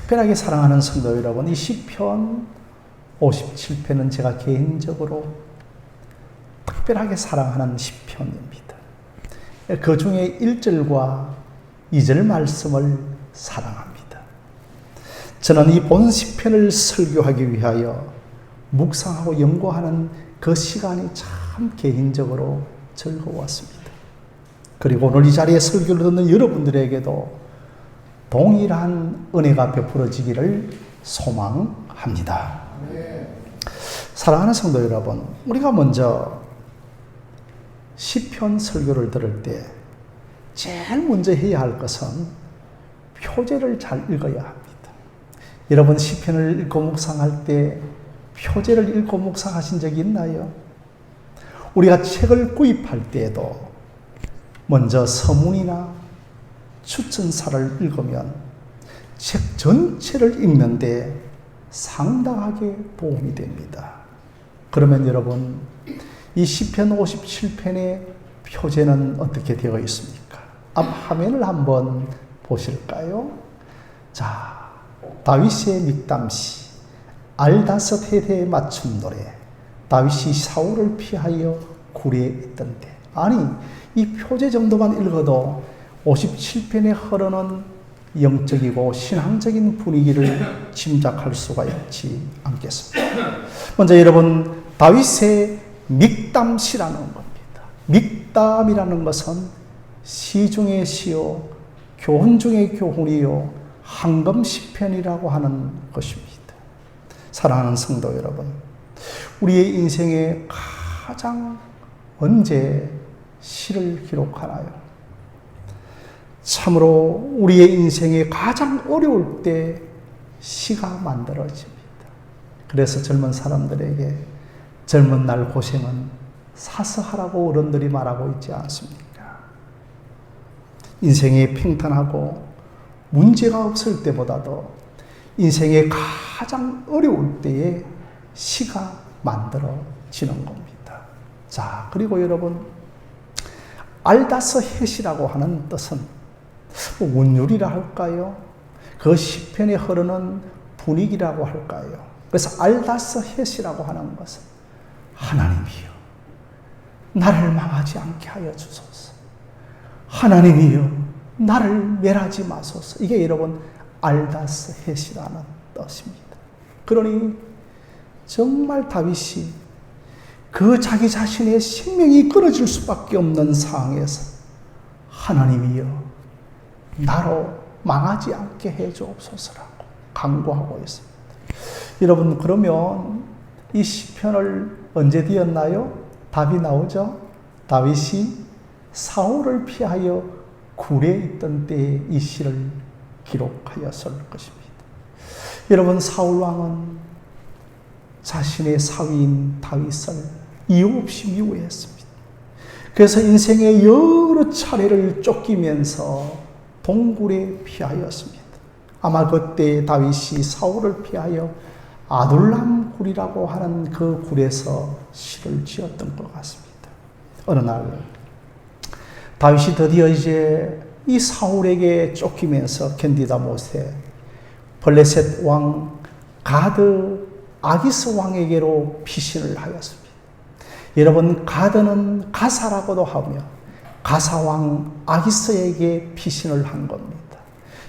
특별하게 사랑하는 성도 여러분, 이 시편 57편은 제가 개인적으로 특별하게 사랑하는 시편입니다. 그 중에 1절과 2절 말씀을 사랑합니다. 저는 이 본 시편을 설교하기 위하여 묵상하고 연구하는 그 시간이 참 개인적으로 즐거웠습니다. 그리고 오늘 이 자리에 설교를 듣는 여러분들에게도 동일한 은혜가 베풀어지기를 소망합니다. 사랑하는 성도 여러분, 우리가 먼저 시편 설교를 들을 때 제일 먼저 해야 할 것은 표제를 잘 읽어야 합니다. 여러분, 시편을 읽고 묵상할 때 표제를 읽고 묵상하신 적이 있나요? 우리가 책을 구입할 때에도 먼저 서문이나 추천사를 읽으면 책 전체를 읽는데 상당하게 도움이 됩니다. 그러면 여러분, 이 시편 57편의 표제는 어떻게 되어 있습니까? 앞 화면을 한번 보실까요? 자, 다윗의 믹담시, 알다섯 헤대의 맞춤 노래, 다윗이 사울을 피하여 굴에 있던 때. 아니, 이 표제 정도만 읽어도 57편에 흐르는 영적이고 신앙적인 분위기를 짐작할 수가 있지 않겠습니까? 먼저 여러분, 다윗의 믹담시라는 겁니다. 믹담이라는 것은 시 중의 시요, 교훈 중의 교훈이요, 한금시편이라고 하는 것입니다. 사랑하는 성도 여러분, 우리의 인생에 가장 언제 시를 기록하나요? 참으로 우리의 인생에 가장 어려울 때 시가 만들어집니다. 그래서 젊은 사람들에게 젊은 날 고생은 사서하라고 어른들이 말하고 있지 않습니까? 인생에 평탄하고 문제가 없을 때보다도 인생에 가장 어려울 때에 시가 만들어지는 겁니다. 자, 그리고 여러분, 알다서 헷이라고 하는 뜻은 운율이라 할까요? 그 시편에 흐르는 분위기라고 할까요? 그래서 알다서 헷이라고 하는 것은 하나님이여, 나를 망하지 않게 하여 주소서. 하나님이여, 나를 멸하지 마소서. 이게 여러분 알다서 헷이라는 뜻입니다. 그러니 정말 다윗이 그 자기 자신의 생명이 끊어질 수밖에 없는 상황에서 하나님이여, 나로 망하지 않게 해주옵소서라고 간구하고 있습니다. 여러분, 그러면 이 시편을 언제 되었나요? 답이 나오죠? 다윗이 사울을 피하여 굴에 있던 때에 이 시를 기록하였을 것입니다. 여러분, 사울 왕은 자신의 사위인 다윗을 이유 없이 미워했습니다. 그래서 인생의 여러 차례를 쫓기면서 동굴에 피하였습니다. 아마 그때 다윗이 사울을 피하여 아둘람 굴이라고 하는 그 굴에서 시를 지었던 것 같습니다. 어느 날 다윗이 드디어 이제 이 사울에게 쫓기면서 견디다 못해 블레셋 왕 가드 아기스 왕에게로 피신을 하였습니다. 여러분, 가드는 가사라고도 하며 가사왕 아기스에게 피신을 한 겁니다.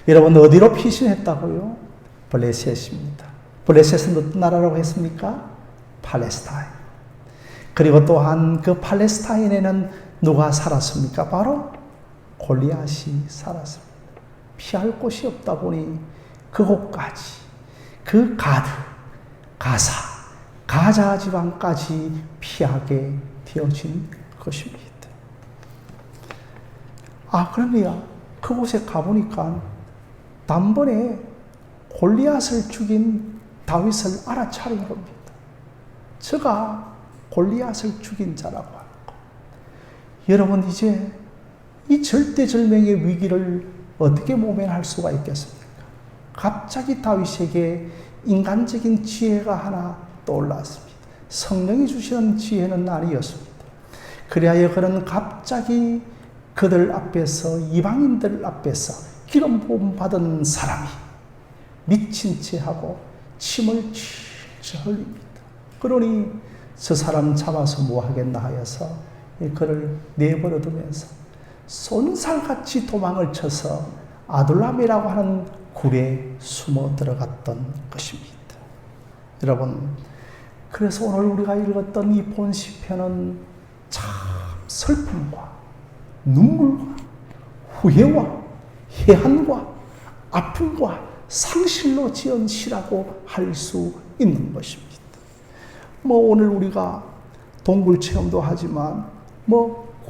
여러분, 어디로 피신했다고요? 블레셋입니다. 블레셋은 어떤 나라라고 했습니까? 팔레스타인. 그리고 또한 그 팔레스타인에는 누가 살았습니까? 바로 골리앗이 살았습니다. 피할 곳이 없다 보니 그곳까지, 그 가드, 가사, 가자 지방까지 피하게 되어진 것입니다. 그러면 그곳에 가보니까 단번에 골리앗을 죽인 다윗을 알아차린 겁니다. 저가 골리앗을 죽인 자라고 하는 것. 여러분, 이제 이 절대절명의 위기를 어떻게 모면할 수가 있겠습니까? 갑자기 다윗에게 인간적인 지혜가 하나 떠올랐습니다. 성령이 주시는 지혜는 아니었습니다. 그리하여 그는 갑자기 그들 앞에서, 이방인들 앞에서 기름 부음 받은 사람이 미친 채 하고 침을 칠칠 흘립니다. 그러니 저 사람 잡아서 뭐 하겠나 하여서 그를 내버려 두면서 쏜살같이 도망을 쳐서 아둘람이라고 하는 굴에 숨어 들어갔던 것입니다. 여러분, 그래서 오늘 우리가 읽었던 이 본 시편은 참 슬픔과 눈물과 후회와 해한과 아픔과 상실로 지은 시라고 할 수 있는 것입니다. 오늘 우리가 동굴 체험도 하지만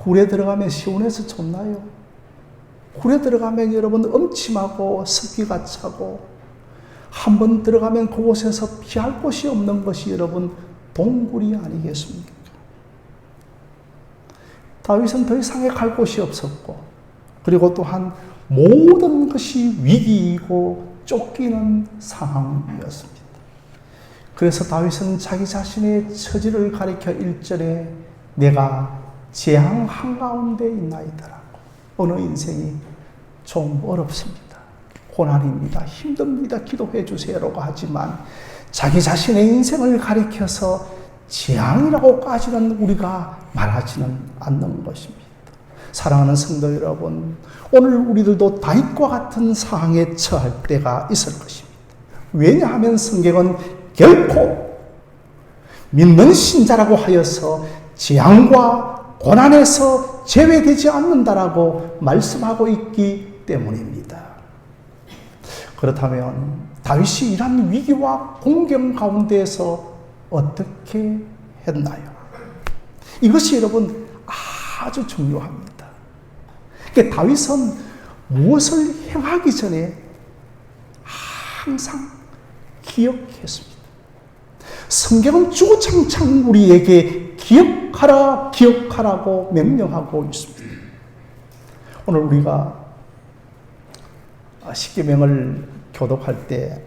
굴에 들어가면 시원해서 좋나요? 굴에 들어가면 여러분 음침하고 습기가 차고 한번 들어가면 그곳에서 피할 곳이 없는 것이 여러분 동굴이 아니겠습니까? 다윗은 더 이상의 갈 곳이 없었고 그리고 또한 모든 것이 위기이고 쫓기는 상황이었습니다. 그래서 다윗은 자기 자신의 처지를 가리켜 1절에 내가 재앙 한가운데 있나이다라고 어느 인생이 좀 어렵습니다. 고난입니다. 힘듭니다. 기도해 주세요라고 하지만 자기 자신의 인생을 가리켜서 재앙이라고까지는 우리가 말하지는 않는 것입니다. 사랑하는 성도 여러분, 오늘 우리들도 다윗과 같은 상황에 처할 때가 있을 것입니다. 왜냐하면 성경은 결코 믿는 신자라고 하여서 재앙과 고난에서 제외되지 않는다라고 말씀하고 있기 때문입니다. 그렇다면 다윗이 이런 위기와 공경 가운데에서 어떻게 했나요? 이것이 여러분 아주 중요합니다. 그러니까 다윗은 무엇을 행하기 전에 항상 기억했습니다. 성경은 주구장창 우리에게 기억하라, 기억하라고 명령하고 있습니다. 오늘 우리가 십계명을 교독할 때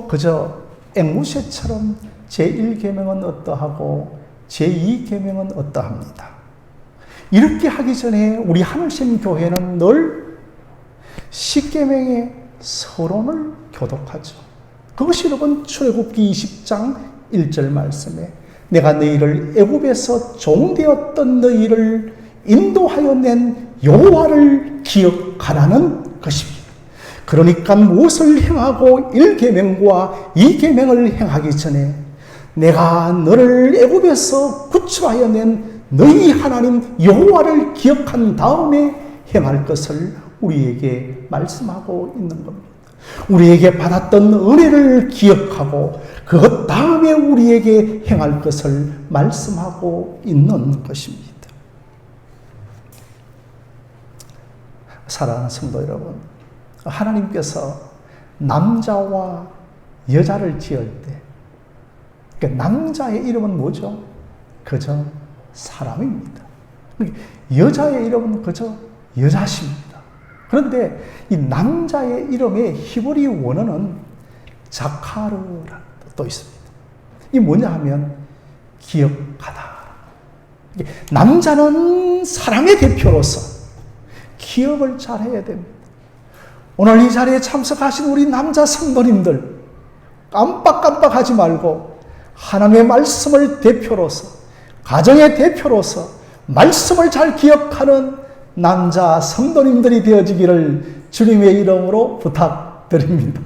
그저 앵무새처럼 제1계명은 어떠하고 제2계명은 어떠합니다. 이렇게 하기 전에 우리 하늘샘 교회는 늘 십계명의 서론을 교독하죠. 그것이 여러분 출애굽기 20장 1절 말씀에 내가 너희를 애굽에서 종되었던 너희를 인도하여 낸 여호와를 기억하라는 것입니다. 그러니까 무엇을 행하고 1계명과 2계명을 행하기 전에 내가 너를 애굽에서 구출하여 낸 너희 하나님 여호와를 기억한 다음에 행할 것을 우리에게 말씀하고 있는 겁니다. 우리에게 받았던 은혜를 기억하고 그것 다음에 우리에게 행할 것을 말씀하고 있는 것입니다. 사랑하는 성도 여러분, 하나님께서 남자와 여자를 지을 때 그러니까 남자의 이름은 뭐죠? 그저 사람입니다. 여자의 이름은 그저 여자십니다. 그런데 이 남자의 이름의 히브리 원어는 자카르라는 뜻도 있습니다. 이 뭐냐 하면 기억하다. 남자는 사랑의 대표로서 기억을 잘해야 됩니다. 오늘 이 자리에 참석하신 우리 남자 성도님들 깜빡깜빡하지 말고 하나님의 말씀을 대표로서 가정의 대표로서 말씀을 잘 기억하는 남자 성도님들이 되어지기를 주님의 이름으로 부탁드립니다.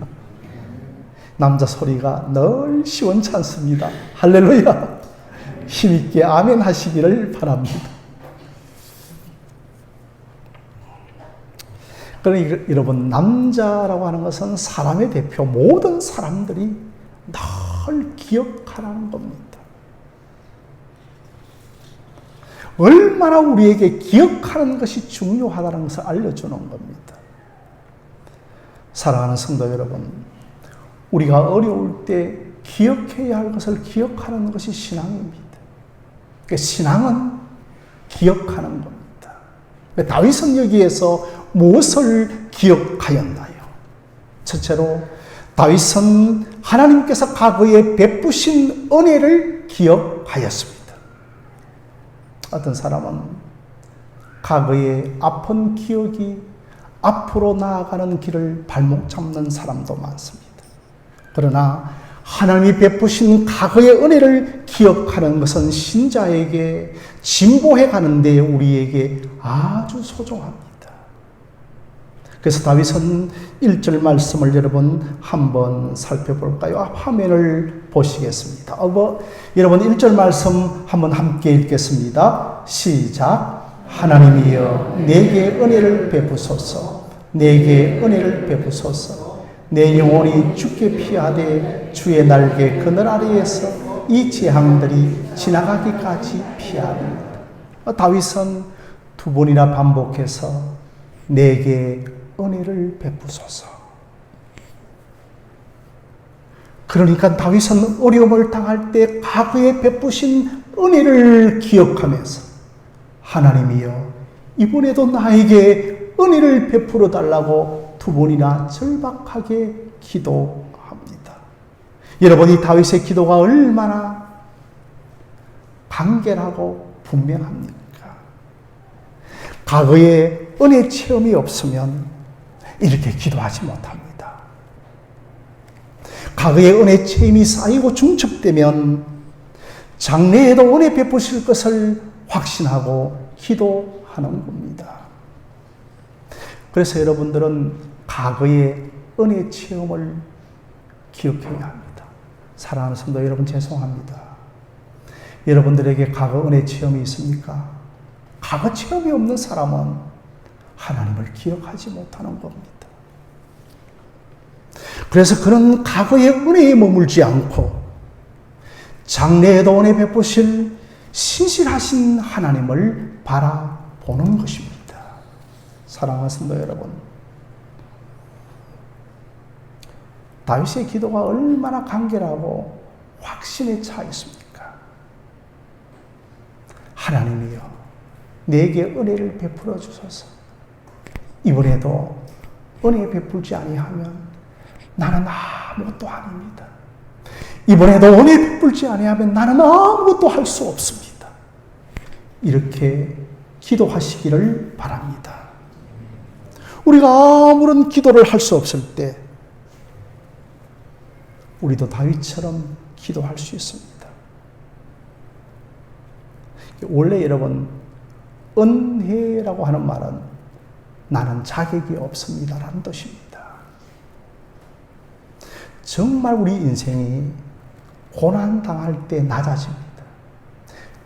남자 소리가 늘 시원찮습니다. 할렐루야. 힘있게 아멘 하시기를 바랍니다. 그러니 여러분, 남자라고 하는 것은 사람의 대표, 모든 사람들이 늘 기억하라는 겁니다. 얼마나 우리에게 기억하는 것이 중요하다는 것을 알려주는 겁니다. 사랑하는 성도 여러분, 우리가 어려울 때 기억해야 할 것을 기억하는 것이 신앙입니다. 그러니까 신앙은 기억하는 겁니다. 다윗은 여기에서 무엇을 기억하였나요? 첫째로 다윗은 하나님께서 과거에 베푸신 은혜를 기억하였습니다. 어떤 사람은 과거의 아픈 기억이 앞으로 나아가는 길을 발목 잡는 사람도 많습니다. 그러나 하나님이 베푸신 과거의 은혜를 기억하는 것은 신자에게 진보해 가는데 우리에게 아주 소중합니다. 그래서 다윗은 1절 말씀을 여러분 한번 살펴볼까요? 화면을 보시겠습니다. 여러분 1절 말씀 한번 함께 읽겠습니다. 시작. 하나님이여 내게 은혜를 베푸소서. 내게 은혜를 베푸소서. 내 영혼이 주께 피하되 주의 날개 그늘 아래에서 이 재앙들이 지나가기까지 피하리이다. 다윗은 두 번이나 반복해서 내게 은혜를 베푸소서. 그러니까 다윗은 어려움을 당할 때 과거에 베푸신 은혜를 기억하면서 하나님이여 이번에도 나에게 은혜를 베풀어 달라고 두 번이나 절박하게 기도합니다. 여러분, 이 다윗의 기도가 얼마나 간결하고 분명합니까? 과거에 은혜 체험이 없으면 이렇게 기도하지 못합니다. 과거에 은혜 체험이 쌓이고 중첩되면 장래에도 은혜 베푸실 것을 확신하고 기도하는 겁니다. 그래서 여러분들은 과거의 은혜 체험을 기억해야 합니다. 사랑하는 성도 여러분, 죄송합니다. 여러분들에게 과거 은혜 체험이 있습니까? 과거 체험이 없는 사람은 하나님을 기억하지 못하는 겁니다. 그래서 그런 과거의 은혜에 머물지 않고 장래에도 은혜 베푸실 신실하신 하나님을 바라보는 것입니다. 사랑하는 성도 여러분, 다윗의 기도가 얼마나 간결하고 확신에 차 있습니까? 하나님이여 내게 은혜를 베풀어 주소서. 이번에도 은혜 베풀지 아니하면 나는 아무것도 아닙니다. 이번에도 은혜 베풀지 아니하면 나는 아무것도 할 수 없습니다. 이렇게 기도하시기를 바랍니다. 우리가 아무런 기도를 할 수 없을 때 우리도 다윗처럼 기도할 수 있습니다. 원래 여러분, 은혜라고 하는 말은 나는 자격이 없습니다라는 뜻입니다. 정말 우리 인생이 고난당할 때 낮아집니다.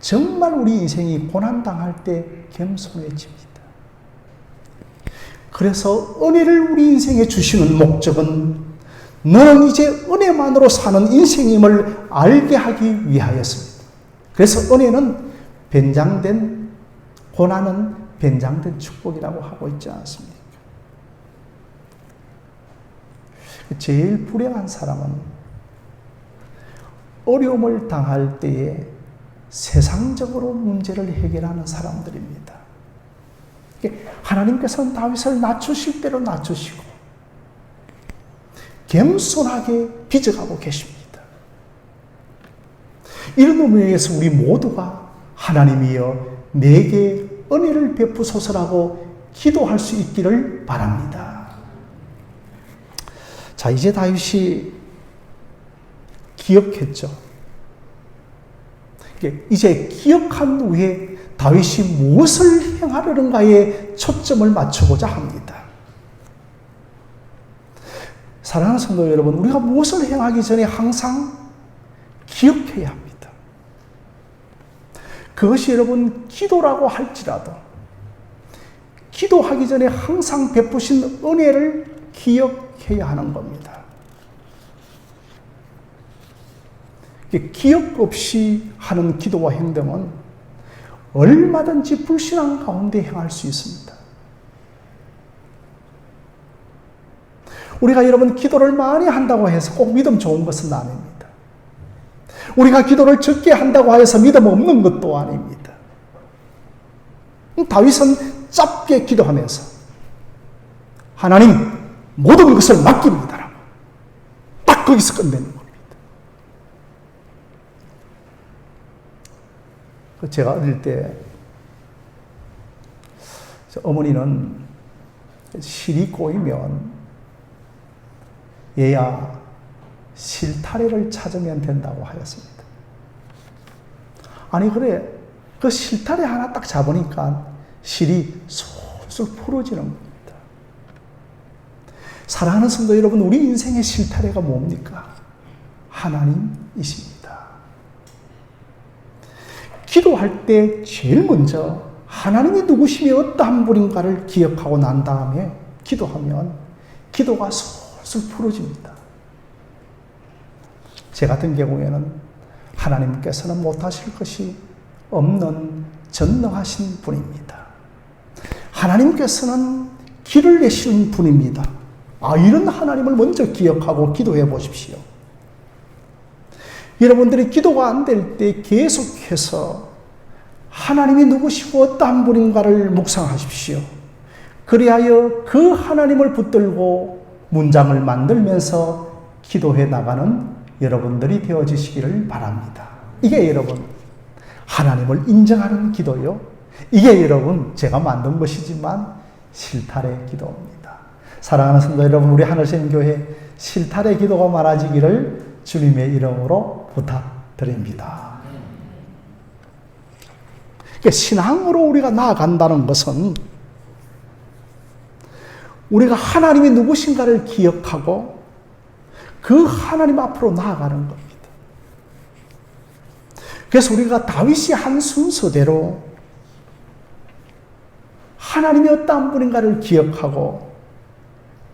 정말 우리 인생이 고난당할 때 겸손해집니다. 그래서 은혜를 우리 인생에 주시는 목적은 너는 이제 은혜만으로 사는 인생임을 알게 하기 위하였습니다. 그래서 은혜는 변장된, 고난은 변장된 축복이라고 하고 있지 않습니까? 제일 불행한 사람은 어려움을 당할 때에 세상적으로 문제를 해결하는 사람들입니다. 하나님께서는 다윗을 낮추실 대로 낮추시고 겸손하게 빚어가고 계십니다. 이런 의미에서 우리 모두가 하나님이여 내게 은혜를 베푸소서라고 기도할 수 있기를 바랍니다. 자, 이제 다윗이 기억했죠. 이제 기억한 후에 다윗이 무엇을 행하려는가에 초점을 맞추고자 합니다. 사랑하는 성도 여러분, 우리가 무엇을 행하기 전에 항상 기억해야 합니다. 그것이 여러분 기도라고 할지라도 기도하기 전에 항상 베푸신 은혜를 기억해야 하는 겁니다. 기억 없이 하는 기도와 행동은 얼마든지 불신앙 가운데 행할 수 있습니다. 우리가 여러분 기도를 많이 한다고 해서 꼭 믿음 좋은 것은 아닙니다. 우리가 기도를 적게 한다고 해서 믿음 없는 것도 아닙니다. 다윗은 짧게 기도하면서 하나님 모든 것을 맡깁니다라고 딱 거기서 끝내는 겁니다. 제가 어릴 때 어머니는 실이 꼬이면 얘야 실타래를 찾으면 된다고 하였습니다. 아니 그래 그 실타래 하나 딱 잡으니까 실이 솔솔 풀어지는 겁니다. 사랑하는 성도 여러분, 우리 인생의 실타래가 뭡니까? 하나님이십니다. 기도할 때 제일 먼저 하나님이 누구시며 어떠한 분인가를 기억하고 난 다음에 기도하면 기도가 솔솔 풀어집니다. 제 같은 경우에는 하나님께서는 못하실 것이 없는 전능하신 분입니다. 하나님께서는 길을 내시는 분입니다. 이런 하나님을 먼저 기억하고 기도해 보십시오. 여러분들이 기도가 안 될 때 계속해서 하나님이 누구시고 어떠한 분인가를 묵상하십시오. 그리하여 그 하나님을 붙들고 문장을 만들면서 기도해 나가는 여러분들이 되어지시기를 바랍니다. 이게 여러분 하나님을 인정하는 기도요. 이게 여러분 제가 만든 것이지만 실타래 기도입니다. 사랑하는 성도 여러분, 우리 하늘샘교회 실타래 기도가 많아지기를 주님의 이름으로 부탁드립니다. 그러니까 신앙으로 우리가 나아간다는 것은 우리가 하나님이 누구신가를 기억하고 그 하나님 앞으로 나아가는 겁니다. 그래서 우리가 다윗이 한 순서대로 하나님이 어떠한 분인가를 기억하고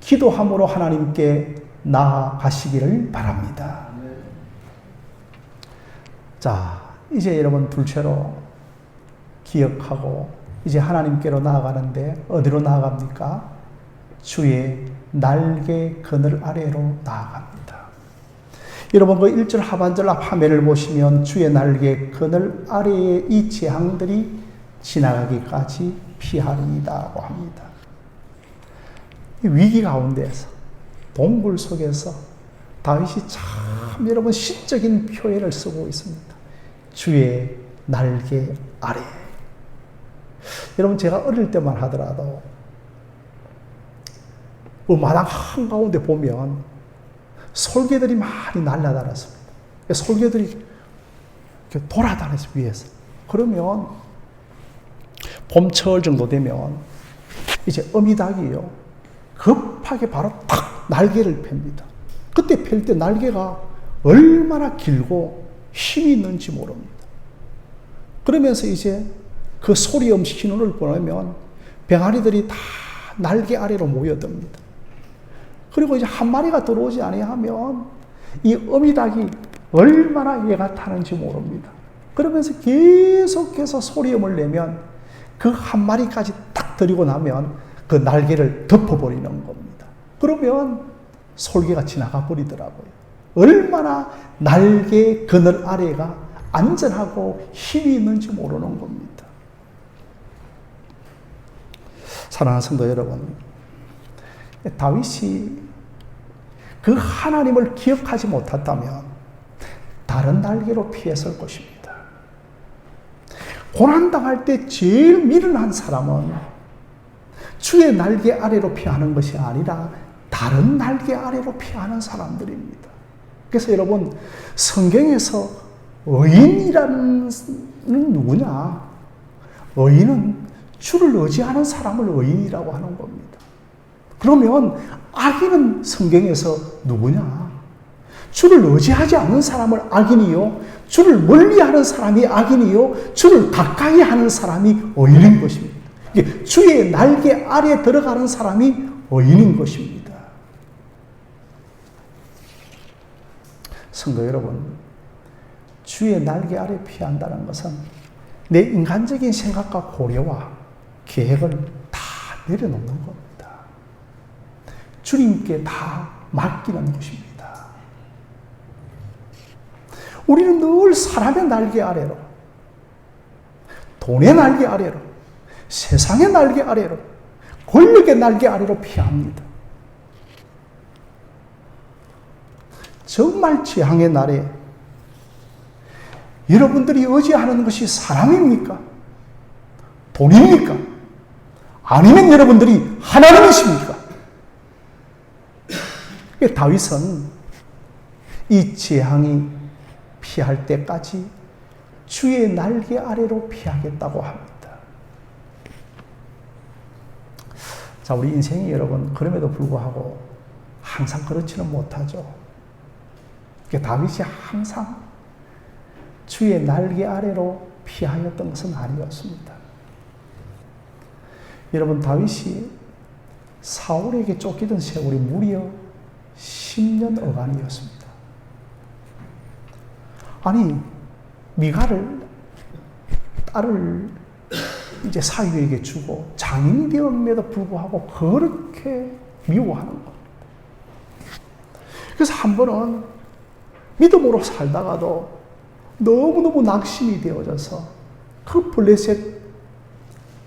기도함으로 하나님께 나아가시기를 바랍니다. 자, 이제 여러분 둘째로 기억하고 이제 하나님께로 나아가는데 어디로 나아갑니까? 주의 날개 그늘 아래로 나아갑니다. 여러분 그 1절 하반절 화면을 보시면 주의 날개 그늘 아래에 이 재앙들이 지나가기까지 피하리이다고 합니다. 위기 가운데에서 동굴 속에서 다윗이 참 여러분 시적인 표현을 쓰고 있습니다. 주의 날개 아래. 여러분 제가 어릴 때만 하더라도 마당 한가운데 보면 솔개들이 많이 날아다녔습니다. 솔개들이 돌아다녔어요, 위에서. 그러면 봄철 정도 되면 이제 어미닭이요 급하게 바로 탁 날개를 펴니다. 그때 펼 때 날개가 얼마나 길고 힘이 있는지 모릅니다. 그러면서 이제 그 소리음 신호를 보내면 병아리들이 다 날개 아래로 모여듭니다. 그리고 이제 한 마리가 들어오지 아니하면 이 어미닭이 얼마나 얘가 타는지 모릅니다. 그러면서 계속해서 소리음을 내면 그 한 마리까지 딱 들이고 나면 그 날개를 덮어버리는 겁니다. 그러면 솔개가 지나가 버리더라고요. 얼마나 날개 그늘 아래가 안전하고 힘이 있는지 모르는 겁니다. 사랑하는 성도 여러분, 다윗이 그 하나님을 기억하지 못했다면 다른 날개로 피했을 것입니다. 고난당할 때 제일 미련한 사람은 주의 날개 아래로 피하는 것이 아니라 다른 날개 아래로 피하는 사람들입니다. 그래서 여러분 성경에서 의인이라는 누구냐? 의인은 주를 의지하는 사람을 의인이라고 하는 겁니다. 그러면 악인은 성경에서 누구냐? 주를 의지하지 않는 사람을 악인이요, 주를 멀리하는 사람이 악인이요, 주를 가까이 하는 사람이 의인인 것입니다. 주의 날개 아래에 들어가는 사람이 의인인 것입니다. 성도 여러분, 주의 날개 아래 피한다는 것은 내 인간적인 생각과 고려와 계획을 다 내려놓는 겁니다. 주님께 다 맡기는 것입니다. 우리는 늘 사람의 날개 아래로, 돈의 날개 아래로, 세상의 날개 아래로, 권력의 날개 아래로 피합니다. 정말 재앙의 날에 여러분들이 의지하는 것이 사람입니까? 돈입니까? 아니면 여러분들이 하나님이십니까? 다윗은 이 재앙이 피할 때까지 주의 날개 아래로 피하겠다고 합니다. 자, 우리 인생이 여러분, 그럼에도 불구하고 항상 그렇지는 못하죠. 다윗이 항상 주의 날개 아래로 피하였던 것은 아니었습니다. 여러분, 다윗이 사울에게 쫓기던 세월이 무려 10년 어간이었습니다. 아니, 미갈을 딸을 이제 사위에게 주고 장인이 되었음에도 불구하고 그렇게 미워하는 겁니다. 그래서 한 번은 믿음으로 살다가도 너무너무 낙심이 되어져서 그 블레셋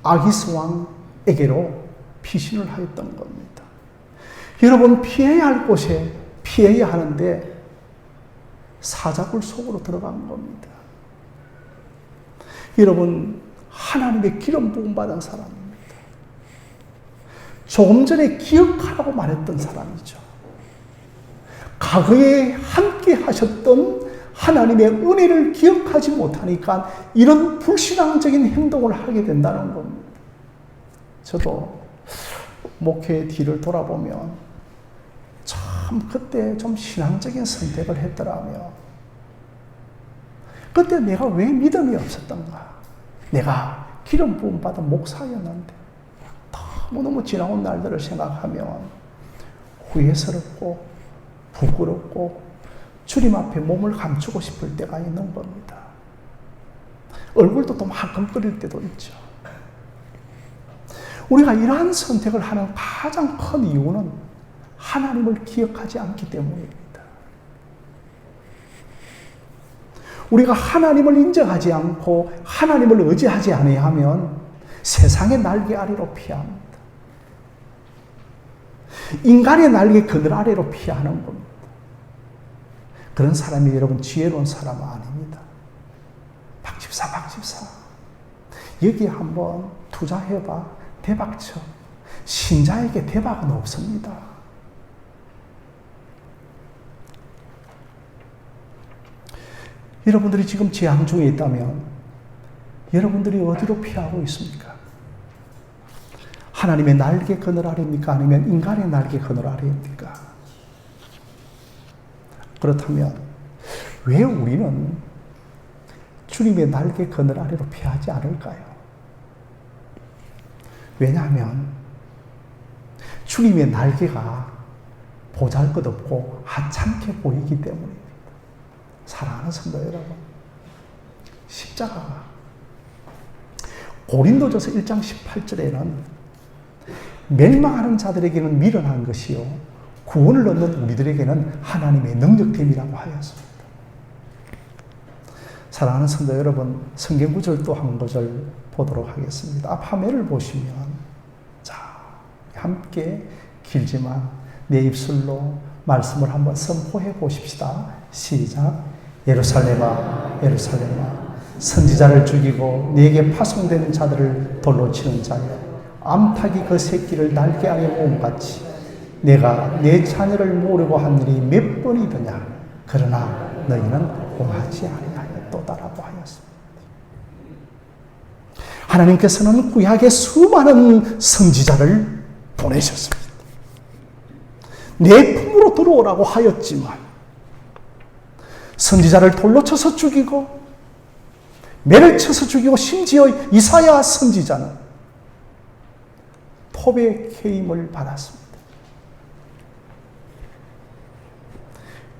아기스 왕에게로 피신을 하였던 겁니다. 여러분, 피해야 할 곳에 피해야 하는데 사자굴 속으로 들어간 겁니다. 여러분, 하나님의 기름 부음 받은 사람입니다. 조금 전에 기억하라고 말했던 사람이죠. 과거에 함께 하셨던 하나님의 은혜를 기억하지 못하니까 이런 불신앙적인 행동을 하게 된다는 겁니다. 저도 목회 뒤를 돌아보면 참 그때 좀 신앙적인 선택을 했더라며, 그때 내가 왜 믿음이 없었던가? 내가 기름 부음 받은 목사였는데 너무너무 지나온 날들을 생각하면 후회스럽고 부끄럽고 주님 앞에 몸을 감추고 싶을 때가 있는 겁니다. 얼굴도 좀 화끈거릴 때도 있죠. 우리가 이러한 선택을 하는 가장 큰 이유는 하나님을 기억하지 않기 때문입니다. 우리가 하나님을 인정하지 않고 하나님을 의지하지 아니하면 세상의 날개 아래로 피합니다. 인간의 날개 그늘 아래로 피하는 겁니다. 그런 사람이 여러분 지혜로운 사람은 아닙니다. 박집사 여기에 한번 투자해봐. 대박쳐. 신자에게 대박은 없습니다. 여러분들이 지금 재앙 중에 있다면 여러분들이 어디로 피하고 있습니까? 하나님의 날개 그늘 아래입니까? 아니면 인간의 날개 그늘 아래입니까? 그렇다면 왜 우리는 주님의 날개 그늘 아래로 피하지 않을까요? 왜냐하면 주님의 날개가 보잘것없고 하찮게 보이기 때문입니다. 사랑하는 성도 여러분, 십자가가 고린도전서 1장 18절에는 멸망하는 자들에게는 미련한 것이요 구원을 얻는 우리들에게는 하나님의 능력됨이라고 하였습니다. 사랑하는 성도 여러분, 성경 구절 또 한 구절 보도록 하겠습니다. 앞 화면을 보시면, 자, 함께 길지만 내 입술로 말씀을 한번 선포해 보십시다. 시작. 예루살렘아, 예루살렘아, 선지자를 죽이고 네게 파송되는 자들을 돌로 치는 자여, 암탉이 그 새끼를 날개 아래 모음같이 내가 내 자녀를 모으려고 한 일이 몇 번이더냐. 그러나 너희는 공하지 아니하였도다라고 하였습니다. 하나님께서는 구약에 수많은 선지자를 보내셨습니다. 내 품으로 들어오라고 하였지만 선지자를 돌로 쳐서 죽이고 매를 쳐서 죽이고 심지어 이사야 선지자는 톱에 케임을 받았습니다.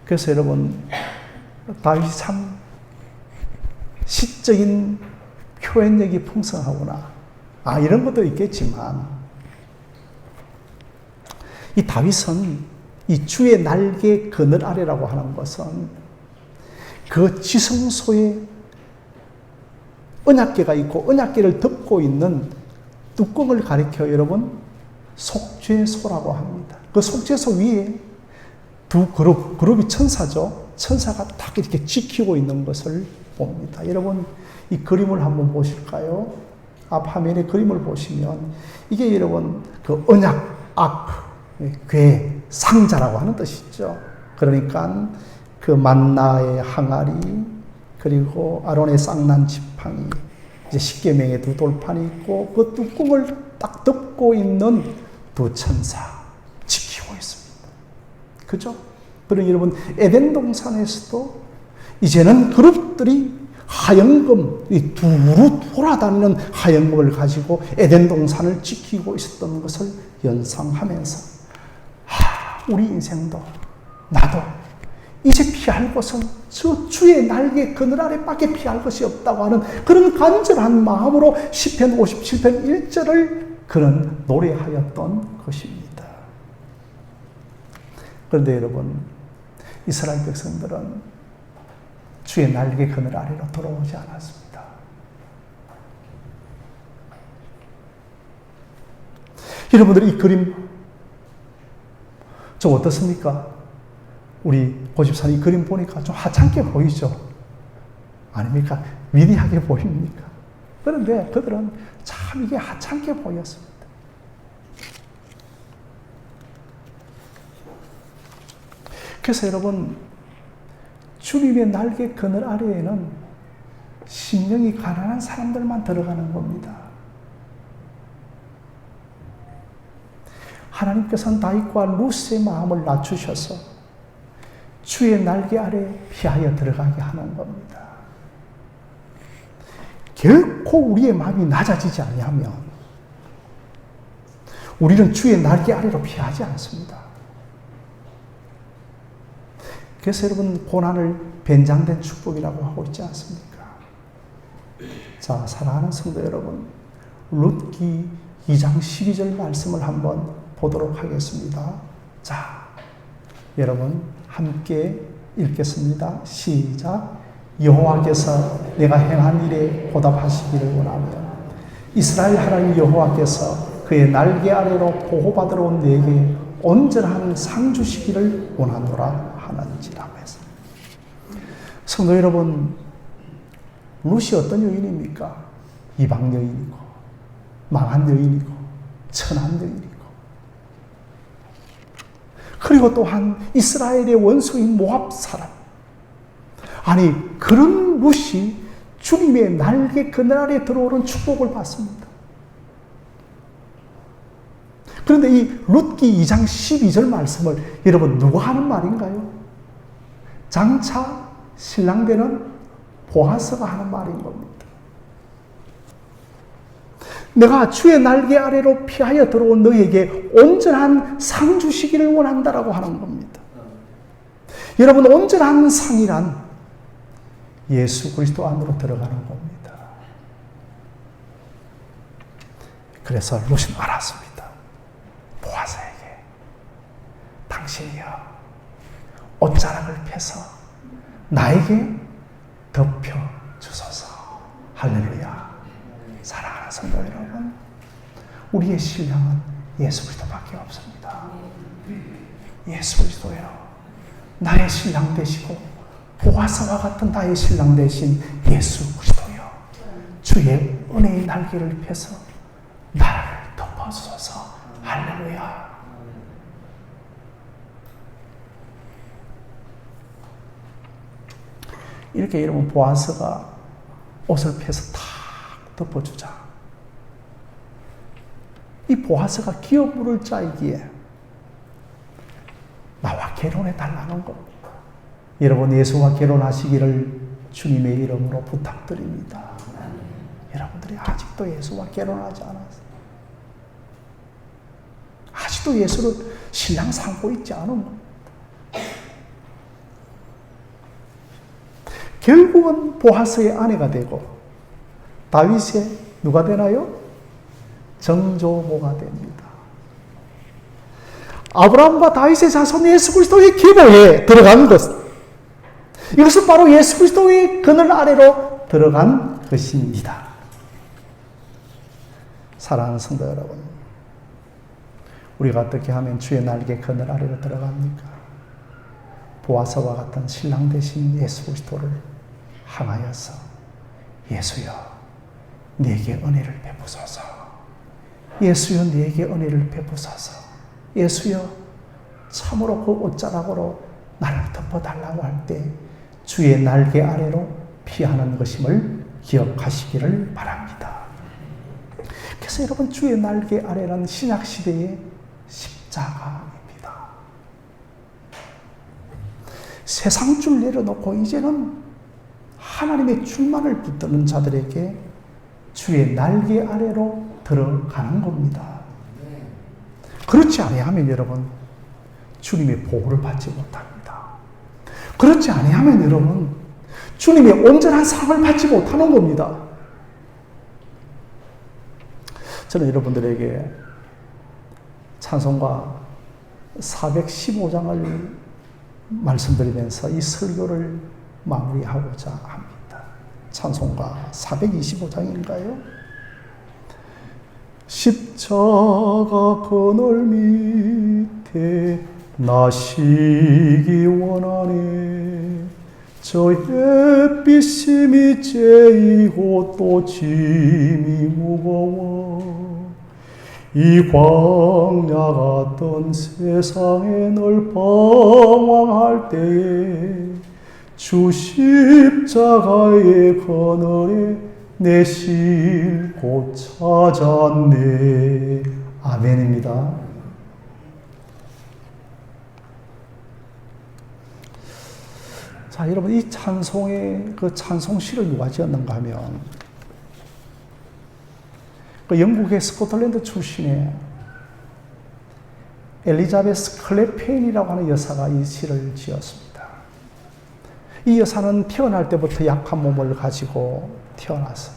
그래서 여러분, 다윗이 참 시적인 표현력이 풍성하구나. 이런 것도 있겠지만 이 다윗은 이 주의 날개 그늘 아래라고 하는 것은 그 지성소에 언약궤가 있고 언약궤를 덮고 있는 뚜껑을 가리켜 여러분 속죄소라고 합니다. 그 속죄소 위에 두 그룹이 천사죠. 천사가 딱 이렇게 지키고 있는 것을 봅니다. 여러분, 이 그림을 한번 보실까요? 앞 화면의 그림을 보시면 이게 여러분 그 언약 아크, 궤, 상자라고 하는 뜻이죠. 그러니까 그 만나의 항아리, 그리고 아론의 쌍난 지팡이, 이제 십계명의 두 돌판이 있고 그 뚜껑을 딱 덮고 있는 두 천사 지키고 있습니다. 그죠? 그러니 여러분 에덴 동산에서도 이제는 그룹들이 하영금, 이 두루 돌아다니는 하영금을 가지고 에덴 동산을 지키고 있었던 것을 연상하면서 우리 인생도 나도 이제 피할 것은 저 주의 날개 그늘 아래밖에 피할 것이 없다고 하는 그런 간절한 마음으로 시편 57편 1절을 그는 노래하였던 것입니다. 그런데 여러분, 이스라엘 백성들은 주의 날개 그늘 아래로 돌아오지 않았습니다. 여러분들 이 그림 좀 어떻습니까? 우리 고집사님 이 그림 보니까 좀 하찮게 보이죠? 아닙니까? 위대하게 보입니까? 그런데 그들은 참 이게 하찮게 보였습니다. 그래서 여러분, 주님의 날개 그늘 아래에는 심령이 가난한 사람들만 들어가는 겁니다. 하나님께서는 다윗과 루스의 마음을 낮추셔서 주의 날개 아래 피하여 들어가게 하는 겁니다. 결코 우리의 마음이 낮아지지 아니하면 우리는 주의 날개 아래로 피하지 않습니다. 그래서 여러분 고난을 변장된 축복이라고 하고 있지 않습니까? 자, 사랑하는 성도 여러분, 룻기 2장 12절 말씀을 한번 보도록 하겠습니다. 자, 여러분 함께 읽겠습니다. 시작. 여호와께서 내가 행한 일에 보답하시기를 원하며 이스라엘 하나님 여호와께서 그의 날개 아래로 보호받으러 온 내게 온전한 상 주시기를 원하노라 하는지라면서. 성도 여러분, 룻이 어떤 여인입니까? 이방 여인이고 망한 여인이고 천한 여인이고, 그리고 또한 이스라엘의 원수인 모압 사람. 아니, 그런 룻이 주님의 날개 그늘 아래 들어오는 축복을 받습니다. 그런데 이 룻기 2장 12절 말씀을 여러분 누가 하는 말인가요? 장차 신랑되는 보아스가 하는 말인 겁니다. 내가 주의 날개 아래로 피하여 들어온 너에게 온전한 상 주시기를 원한다라고 하는 겁니다. 여러분, 온전한 상이란 예수 그리스도 안으로 들어가는 겁니다. 그래서 룻은 알았습니다. 보아스에게 당신이여 옷자락을 펴서 나에게 덮여 주소서. 할렐루야. 사랑하는 성도 여러분, 우리의 신랑은 예수 그리스도밖에 없습니다. 예수 그리스도요, 나의 신랑 되시고 보아스와 같은 나의 신랑 되신 예수 그리스도요, 주의 은혜의 날개를 펴서 나를 덮어주소서. 할렐루야. 이렇게 여러분 보아스가 옷을 펴서 탁 덮어주자. 이 보아스가 기어 물을 자이기에 나와 결혼해 달라는 겁니다. 여러분, 예수와 결혼하시기를 주님의 이름으로 부탁드립니다. 여러분들이 아직도 예수와 결혼하지 않았어요. 아직도 예수를 신랑 삼고 있지 않은 겁니다. 결국은 보아스의 아내가 되고 다윗의 누가 되나요? 정조모가 됩니다. 아브라함과 다윗의 자손 예수 그리스도의 계보에 들어간 것, 이것은 바로 예수 그리스도의 그늘 아래로 들어간 것입니다. 사랑하는 성도 여러분, 우리가 어떻게 하면 주의 날개 그늘 아래로 들어갑니까? 보아스와 같은 신랑 되신 예수 그리스도를 향하여서 예수여, 내게 은혜를 베푸소서. 예수여 내게 은혜를 베푸소서. 예수여 참으로 그 옷자락으로 나를 덮어달라고 할 때 주의 날개 아래로 피하는 것임을 기억하시기를 바랍니다. 그래서 여러분, 주의 날개 아래는 신약시대의 십자가입니다. 세상 줄 내려놓고 이제는 하나님의 줄만을 붙드는 자들에게 주의 날개 아래로 들어가는 겁니다. 그렇지 아니하면 여러분, 주님의 보호를 받지 못합니다. 그렇지 아니하면 여러분, 주님의 온전한 사랑을 받지 못하는 겁니다. 저는 여러분들에게 찬송가 415장을 말씀드리면서 이 설교를 마무리하고자 합니다. 찬송가 425장인가요? 십자가 그늘 밑에 나시기 원하네. 저 햇빛이 밑재이고 또 짐이 무거워. 이 광야 같던 세상에 널 방황할 때에 주 십자가의 그늘에 내 실 곧 찾았네. 아멘입니다. 자, 여러분, 이 찬송의 그 찬송시를 누가 지었는가 하면 그 영국의 스코틀랜드 출신의 엘리자베스 클레페인이라고 하는 여사가 이 시를 지었습니다. 이 여사는 태어날 때부터 약한 몸을 가지고 태어나서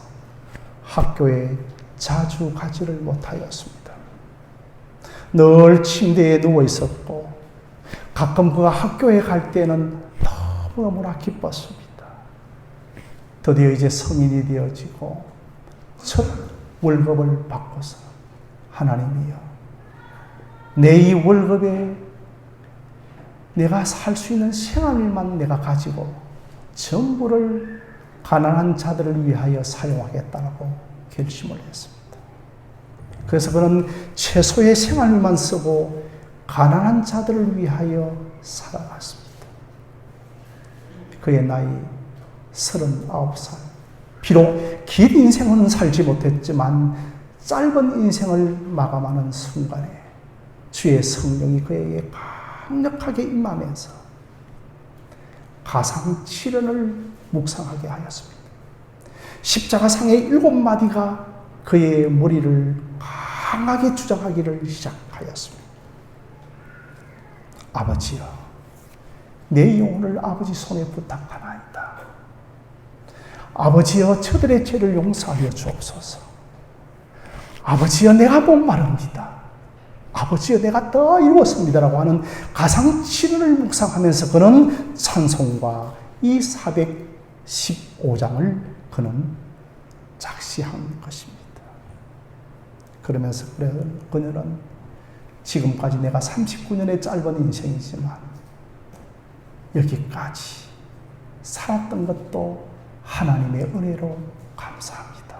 학교에 자주 가지를 못하였습니다. 늘 침대에 누워 있었고 가끔 그가 학교에 갈 때는 너무나 기뻤습니다. 드디어 이제 성인이 되어지고 첫 월급을 받고서 하나님이여, 내 이 월급에 내가 살 수 있는 생활만 내가 가지고 전부를 가난한 자들을 위하여 사용하겠다고 결심을 했습니다. 그래서 그는 최소의 생활비만 쓰고 가난한 자들을 위하여 살아갔습니다. 그의 나이 39살. 비록 긴 인생은 살지 못했지만 짧은 인생을 마감하는 순간에 주의 성령이 그에게 강력하게 임하면서 가상칠언을 묵상하게 하였습니다. 십자가상의 7마디가 그의 머리를 강하게 주장하기를 시작하였습니다. 아버지여, 내 영혼을 아버지 손에 부탁하나이다. 아버지여, 저들의 죄를 용서하여 주옵소서. 아버지여, 내가 목마릅니다. 아버지여, 내가 더 이루었습니다라고 하는 가상칠언을 묵상하면서 그는 찬송가 이 415장을 그는 작시한 것입니다. 그러면서 그녀는 지금까지 내가 39년의 짧은 인생이지만 여기까지 살았던 것도 하나님의 은혜로 감사합니다.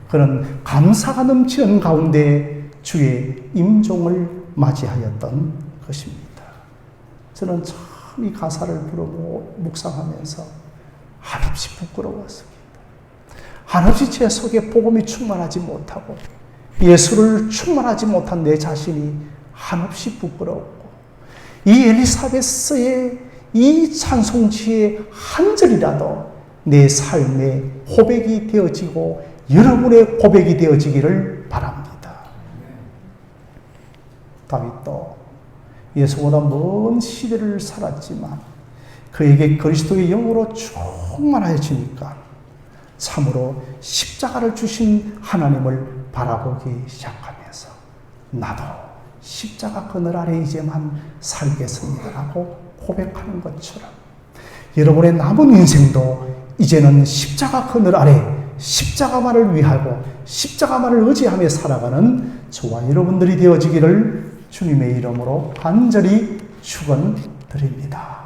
그는 감사가 넘치는 가운데 주의 임종을 맞이하였던 것입니다. 저는 참 이 가사를 부르고 묵상하면서 한없이 부끄러웠습니다. 한없이 제 속에 복음이 충만하지 못하고 예수를 충만하지 못한 내 자신이 한없이 부끄러웠고, 이 엘리사베스의 이 찬송지의 한 절이라도 내 삶의 고백이 되어지고 여러분의 고백이 되어지기를 바랍니다. 다윗도 예수보다 먼 시대를 살았지만 그에게 그리스도의 영으로 충만해지니까 참으로 십자가를 주신 하나님을 바라보기 시작하면서 나도 십자가 그늘 아래 이제만 살겠습니다라고 고백하는 것처럼 여러분의 남은 인생도 이제는 십자가 그늘 아래 십자가만을 위하고 십자가만을 의지하며 살아가는 저와 여러분들이 되어지기를 주님의 이름으로 간절히 축원드립니다.